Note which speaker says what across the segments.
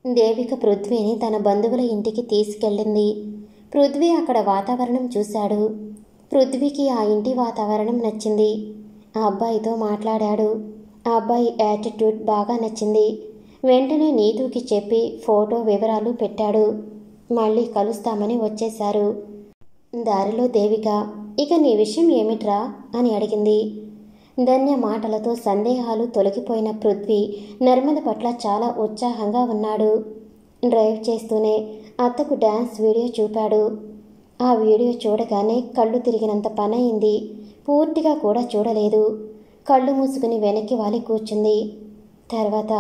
Speaker 1: దేవిక పృథ్వీని తన బంధువుల ఇంటికి తీసుకెళ్ళింది. పృథ్వీ అక్కడ వాతావరణం చూశాడు. పృథ్వీకి ఆ ఇంటి వాతావరణం నచ్చింది. ఆ అబ్బాయితో మాట్లాడాడు. ఆ అబ్బాయి యాటిట్యూడ్ బాగా నచ్చింది. వెంటనే నీతుకి చెప్పి ఫోటో వివరాలు పెట్టాడు. మళ్ళీ కలుస్తామని వచ్చేశారు. దారిలో దేవిక, ఇక నీ విషయం ఏమిట్రా అని అడిగింది. ధన్య మాటలతో సందేహాలు తొలగిపోయిన పృథ్వీ నర్మద పట్ల చాలా ఉత్సాహంగా ఉన్నాడు. డ్రైవ్ చేస్తూనే అత్తకు డ్యాన్స్ వీడియో చూపాడు. ఆ వీడియో చూడగానే కళ్ళు తిరిగినంత పనయింది. పూర్తిగా కూడా చూడలేదు. కళ్ళు మూసుకుని వెనక్కి వాలి కూర్చుంది. తర్వాత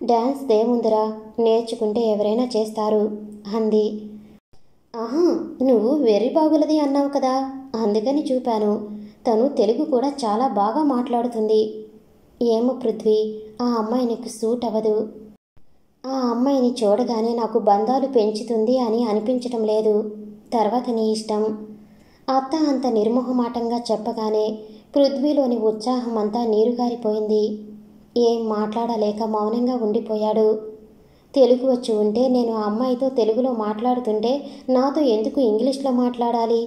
Speaker 1: డ్యాన్స్ దేముందిరా, నేర్చుకుంటే ఎవరైనా చేస్తారు అంది. ఆహా, నువ్వు వెర్రి బాగులది అన్నావు కదా, అందుకని చూపాను. తను తెలుగు కూడా చాలా బాగా మాట్లాడుతుంది. ఏమో పృథ్వీ, ఆ అమ్మాయి నీకు సూట్ అవ్వదు. ఆ అమ్మాయిని చూడగానే నాకు బంధాలు పెంచుతుంది అని అనిపించటం లేదు. తర్వాత నీ ఇష్టం. అత్త అంత నిర్మోహమాటంగా చెప్పగానే పృథ్వీలోని ఉత్సాహం అంతా నీరుగారిపోయింది. ఏం మాట్లాడలేక మౌనంగా ఉండిపోయాడు. తెలుగు వచ్చి ఉంటే నేను ఆ అమ్మాయితో తెలుగులో మాట్లాడుతుంటే నాతో ఎందుకు ఇంగ్లీష్లో మాట్లాడాలి?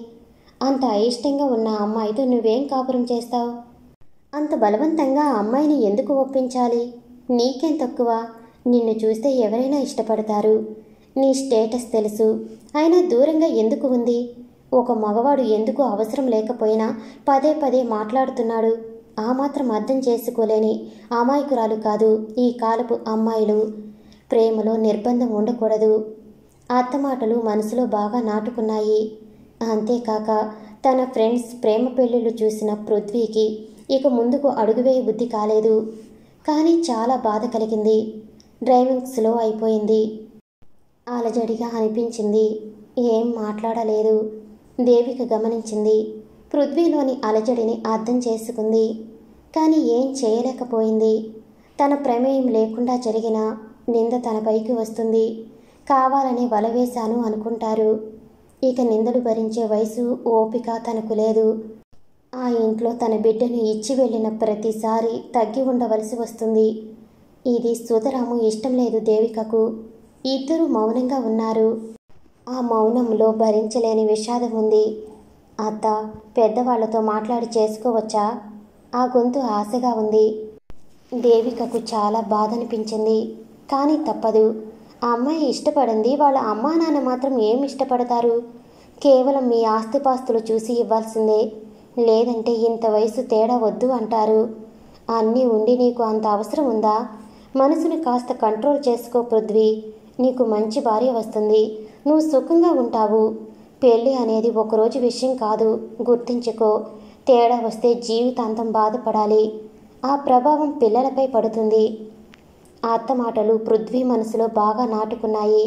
Speaker 1: అంత అయిష్టంగా ఉన్న అమ్మాయితో నువ్వేం కాపురం చేస్తావు? అంత బలవంతంగా ఆ అమ్మాయిని ఎందుకు ఒప్పించాలి? నీకేం తక్కువ? నిన్ను చూస్తే ఎవరైనా ఇష్టపడతారు. నీ స్టేటస్ తెలుసు. అయినా దూరంగా ఎందుకు ఉంది? ఒక మగవాడు ఎందుకు అవసరం లేకపోయినా పదే పదే మాట్లాడుతున్నాడు? ఆ మాత్రం అర్థం చేసుకోలేని అమాయకురాలు కాదు ఈ కాలపు అమ్మాయిలు. ప్రేమలో నిర్బంధం ఉండకూడదు. అత్త మాటలు మనసులో బాగా నాటుకున్నాయి. అంతేకాక తన ఫ్రెండ్స్ ప్రేమ పెళ్ళిళ్ళు చూసిన పృథ్వీకి ఇక ముందుకు అడుగువేయ బుద్ధి కాలేదు. కానీ చాలా బాధ కలిగింది. డ్రైవింగ్ స్లో అయిపోయింది. అలజడిగా అనిపించింది. ఏం మాట్లాడలేదు. దేవిక గమనించింది. పృథ్వీలోని అలజడిని అర్థం చేసుకుంది. కానీ ఏం చేయలేకపోయింది. తన ప్రమేయం లేకుండా జరిగిన నింద తనపైకి వస్తుంది. కావాలని వలవేశాను అనుకుంటారు. ఇక నిందలు భరించే వయసు, ఓపిక తనకు లేదు. ఆ ఇంట్లో తన బిడ్డను ఇచ్చి వెళ్ళిన ప్రతిసారి తగ్గి ఉండవలసి వస్తుంది. ఇది సుతరాము ఇష్టం లేదు దేవికకు. ఇద్దరూ మౌనంగా ఉన్నారు. ఆ మౌనంలో భరించలేని విషాదం ఉంది. అత్త, పెద్దవాళ్లతో మాట్లాడి చేసుకోవచ్చా? ఆ గొంతు ఆశగా ఉంది. దేవికకు చాలా బాధ అనిపించింది. కానీ తప్పదు. ఆ అమ్మాయి ఇష్టపడింది. వాళ్ళ అమ్మా నాన్న మాత్రం ఏం ఇష్టపడతారు? కేవలం మీ ఆస్తిపాస్తులు చూసి ఇవ్వాల్సిందే. లేదంటే ఇంత వయసు తేడా వద్దు అంటారు. అన్నీ ఉండి నీకు అంత అవసరం ఉందా? మనసుని కాస్త కంట్రోల్ చేసుకో పృథ్వీ. నీకు మంచి భార్య వస్తుంది. నువ్వు సుఖంగా ఉంటావు. పెళ్ళి అనేది ఒకరోజు విషయం కాదు, గుర్తించుకో. తేడా వస్తే జీవితాంతం బాధపడాలి. ఆ ప్రభావం పిల్లలపై పడుతుంది. ఆ అత్త మాటలు పృథ్వీ మనసులో బాగా నాటుకున్నాయి.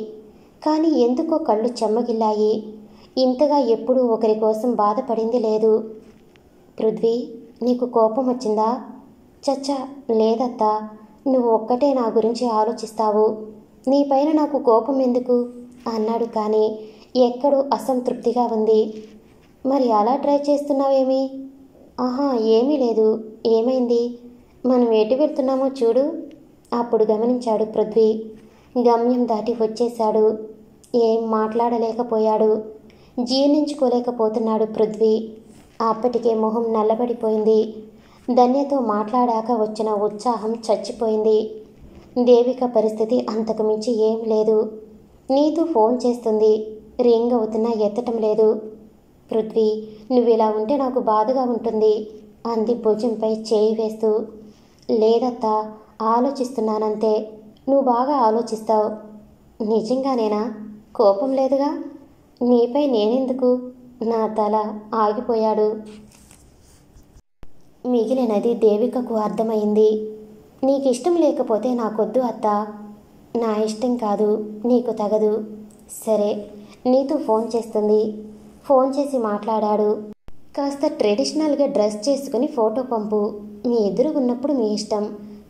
Speaker 1: కానీ ఎందుకో కళ్ళు చెమ్మగిల్లాయి. ఇంతగా ఎప్పుడూ ఒకరి కోసం బాధపడింది లేదు. పృథ్వీ, నీకు కోపం వచ్చిందా? చచ్చా, లేదత్తా. నువ్వు ఒక్కటే నా గురించి ఆలోచిస్తావు. నీపైన నాకు కోపం ఎందుకు అన్నాడు. కానీ ఎక్కడో అసంతృప్తిగా ఉంది. మరి అలా ట్రై చేస్తున్నావేమి? ఆహా, ఏమీ లేదు. ఏమైంది? మనం ఎటు వెళ్తున్నామో చూడు. అప్పుడు గమనించాడు పృథ్వీ. గమ్యం దాటి వచ్చేశాడు. ఏం మాట్లాడలేకపోయాడు. జీర్ణించుకోలేకపోతున్నాడు పృథ్వీ. అప్పటికే మొహం నల్లబడిపోయింది. ధన్యతో మాట్లాడాక వచ్చిన ఉత్సాహం చచ్చిపోయింది. దేవిక పరిస్థితి అంతకు మించి ఏం లేదు. నీతు ఫోన్ చేస్తుంది. రింగ్ అవుతున్నా ఎత్తటం లేదు. పృథ్వీ, నువ్విలా ఉంటే నాకు బాధగా ఉంటుంది అంది భుజంపై చేయి వేస్తూ. లేదత్తా, ఆలోచిస్తున్నానంతే. నువ్వు బాగా ఆలోచిస్తావు. నిజంగానేనా? కోపం లేదుగా? నీపై నేనెందుకు? నా తల ఆగిపోయాడు. మిగిలినది దేవికకు అర్థమైంది. నీకిష్టం లేకపోతే నాకొద్దు అత్తా. నా ఇష్టం కాదు, నీకు తగదు. సరే, నీతో ఫోన్ చేస్తుంది. ఫోన్ చేసి మాట్లాడాడు. కాస్త ట్రెడిషనల్గా డ్రెస్ చేసుకుని ఫోటో పంపు. మీ ఎదురు ఉన్నప్పుడు మీ ఇష్టం.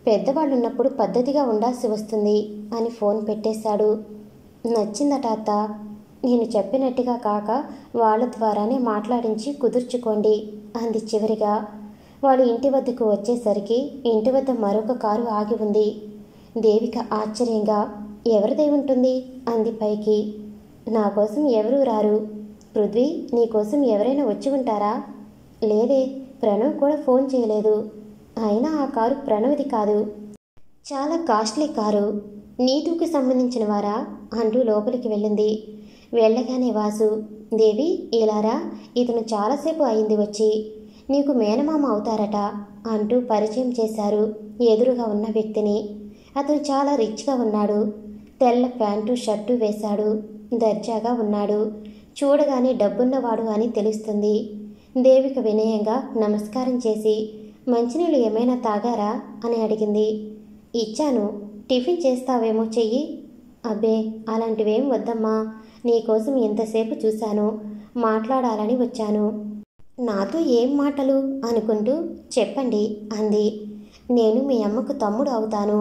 Speaker 1: పెద్దవాళ్ళు ఉన్నప్పుడు పద్ధతిగా ఉండాల్సి వస్తుంది అని ఫోన్ పెట్టేశాడు. నచ్చిందట అత్త. నేను చెప్పినట్టుగా కాక వాళ్ళ ద్వారానే మాట్లాడించి కుదుర్చుకోండి అంది చివరిగా. వాళ్ళు ఇంటి వద్దకు వచ్చేసరికి ఇంటి వద్ద మరొక కారు ఆగి ఉంది. దేవిక ఆశ్చర్యంగా, ఎవరిదై ఉంటుంది అంది పైకి. నా కోసం ఎవరూ రారు. పృథ్వీ, నీకోసం ఎవరైనా వచ్చి ఉంటారా? లేదే, ప్రణవ్ కూడా ఫోన్ చేయలేదు. అయినా ఆ కారు ప్రణవ్ది కాదు. చాలా కాస్ట్లీ కారు. నీతుకి సంబంధించిన వారా అంటూ లోపలికి వెళ్ళింది. వెళ్ళగానే వాసు, దేవి ఇలారా, ఇతను చాలాసేపు అయింది వచ్చి. నీకు మేనమామ అవుతారట అంటూ పరిచయం చేశారు ఎదురుగా ఉన్న వ్యక్తిని. అతను చాలా రిచ్గా ఉన్నాడు. తెల్ల ప్యాంటు షర్టు వేశాడు. దర్జాగా ఉన్నాడు. చూడగానే డబ్బున్నవాడు అని తెలుస్తుంది. దేవిక వినయంగా నమస్కారం చేసి, మంచినీళ్ళు ఏమైనా తాగారా అని అడిగింది. ఇచ్చాను, టిఫిన్ చేస్తావేమో చెయ్యి. అబ్బే, అలాంటివేం వద్దమ్మా. నీకోసం ఎంతసేపు చూశాను, మాట్లాడాలని వచ్చాను. నాతో ఏం మాటలు అనుకుంటూ చెప్పండి అంది. నేను మీ అమ్మకు తమ్ముడు అవుతాను.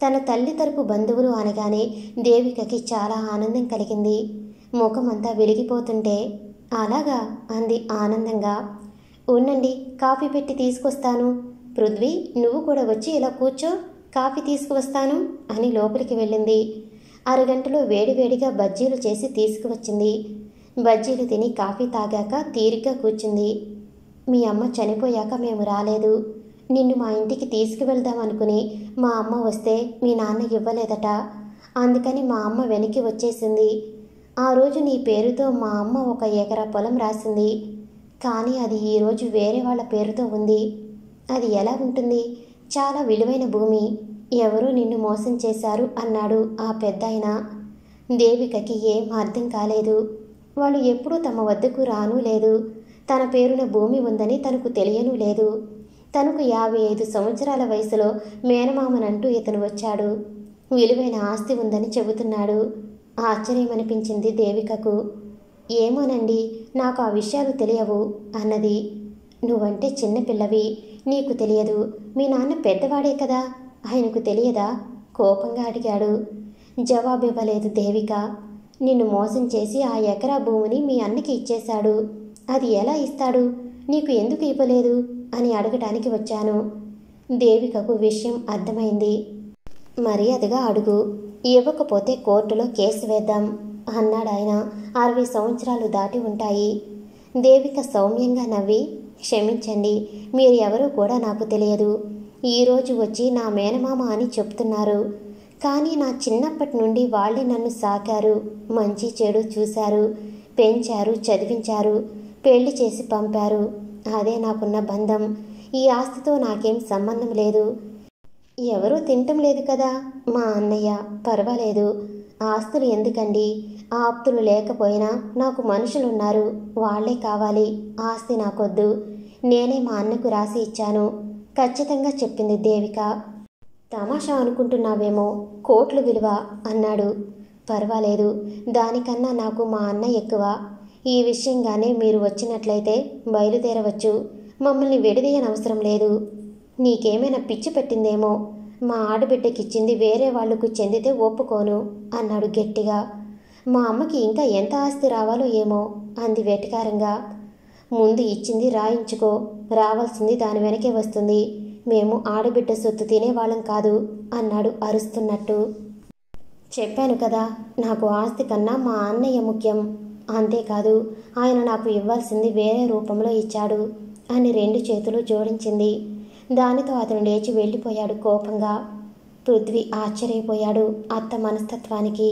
Speaker 1: తన తల్లి తరపు బంధువులు అనగానే దేవికకి చాలా ఆనందం కలిగింది. ముఖమంతా వెలిగిపోతుంటే, అలాగా అంది ఆనందంగా. ఉండండి, కాఫీ పెట్టి తీసుకొస్తాను. పృథ్వీ, నువ్వు కూడా వచ్చి ఇలా కూర్చో, కాఫీ తీసుకువస్తాను అని లోపలికి వెళ్ళింది. అరగంటలో వేడివేడిగా బజ్జీలు చేసి తీసుకువచ్చింది. బజ్జీలు తిని కాఫీ తాగాక తీరిగ్గా కూర్చుంది. మీ అమ్మ చనిపోయాక మేము రాలేదు. నిన్ను మా ఇంటికి తీసుకువెళ్దామనుకుని మా అమ్మ వస్తే మీ నాన్న ఇవ్వలేదట. అందుకని మా అమ్మ వెనక్కి వచ్చేసింది. ఆ రోజు నీ పేరుతో మా అమ్మ 1 ఎకరా పొలం రాసింది. కానీ అది ఈరోజు వేరే వాళ్ళ పేరుతో ఉంది. అది ఎలా ఉంటుంది? చాలా విలువైన భూమి. ఎవరో నిన్ను మోసం చేశారు అన్నాడు ఆ పెద్దాయన. దేవికకి ఏం అర్థం కాలేదు. వాళ్ళు ఎప్పుడూ తమ వద్దకు రానూ లేదు. తన పేరున భూమి ఉందని తనకు తెలియనూ లేదు. తనకు 55 సంవత్సరాల వయసులో మేనమామనంటూ ఇతను వచ్చాడు. విలువైన ఆస్తి ఉందని చెబుతున్నాడు. ఆశ్చర్యమనిపించింది దేవికకు. ఏమోనండి, నాకు ఆ విషయాలు తెలియవు అన్నది. నువ్వంటే చిన్నపిల్లవి, నీకు తెలియదు. మీ నాన్న పెద్దవాడే కదా, ఆయనకు తెలియదా? కోపంగా అడిగాడు. జవాబివ్వలేదు దేవిక. నిన్ను మోసం చేసి ఆ ఎకరా భూమిని మీ అన్నకి ఇచ్చేశాడు. అది ఎలా ఇస్తాడు? నీకు ఎందుకు ఇవ్వలేదు అని అడగటానికి వచ్చాను. దేవికకు విషయం అర్థమైంది. మర్యాదగా అడుగు, ఇవ్వకపోతే కోర్టులో కేసు వేద్దాం అన్నాడాయన. 60 సంవత్సరాలు దాటి ఉంటాయి. దేవిక సౌమ్యంగా నవ్వి, క్షమించండి, మీరు ఎవరో కూడా నాకు తెలియదు. ఈరోజు వచ్చి నా మేనమామ అని చెప్తున్నారు. కానీ నా చిన్నప్పటి నుండి వాళ్ళే నన్ను సాకారు, మంచి చెడు చూశారు, పెంచారు, చదివించారు, పెళ్లి చేసి పంపారు. అదే నాకున్న బంధం. ఈ ఆస్తితో నాకేం సంబంధం లేదు. ఎవరూ తింటం లేదు కదా మా అన్నయ్య, పర్వాలేదు. ఆస్తులు ఎందుకండి? ఆప్తులు లేకపోయినా నాకు మనుషులున్నారు, వాళ్లే కావాలి. ఆస్తి నాకొద్దు. నేనే మా అన్నకు రాసి ఇచ్చాను, ఖచ్చితంగా చెప్పింది దేవిక. తమాషా అనుకుంటున్నావేమో, కోట్లు విలువ అన్నాడు. పర్వాలేదు, దానికన్నా నాకు మా అన్న ఎక్కువ. ఈ విషయంగానే మీరు వచ్చినట్లయితే బయలుదేరవచ్చు. మమ్మల్ని విడదీయనవసరం లేదు. నీకేమైనా పిచ్చి పెట్టిందేమో. మా ఆడబిడ్డకిచ్చింది వేరే వాళ్లకు చెందితే ఒప్పుకోను అన్నాడు గట్టిగా. మా అమ్మకి ఇంకా ఎంత ఆస్తి రావాలో ఏమో అంది వెటకారంగా. ముందు ఇచ్చింది రాయించుకో, రావాల్సింది దాని వెనకే వస్తుంది. మేము ఆడబిడ్డ సొత్తు తినేవాళ్ళం కాదు అన్నాడు అరుస్తున్నట్టు. చెప్పాను కదా, నాకు ఆస్తి కన్నా మా అన్నయ్య ముఖ్యం. అంతేకాదు, ఆయన నాకు ఇవ్వాల్సింది వేరే రూపంలో ఇచ్చాడు అని 2 చేతులు జోడించింది. దానితో అతను లేచి వెళ్ళిపోయాడు కోపంగా. పృథ్వీ ఆశ్చర్యపోయాడు అత్త మనస్తత్వానికి.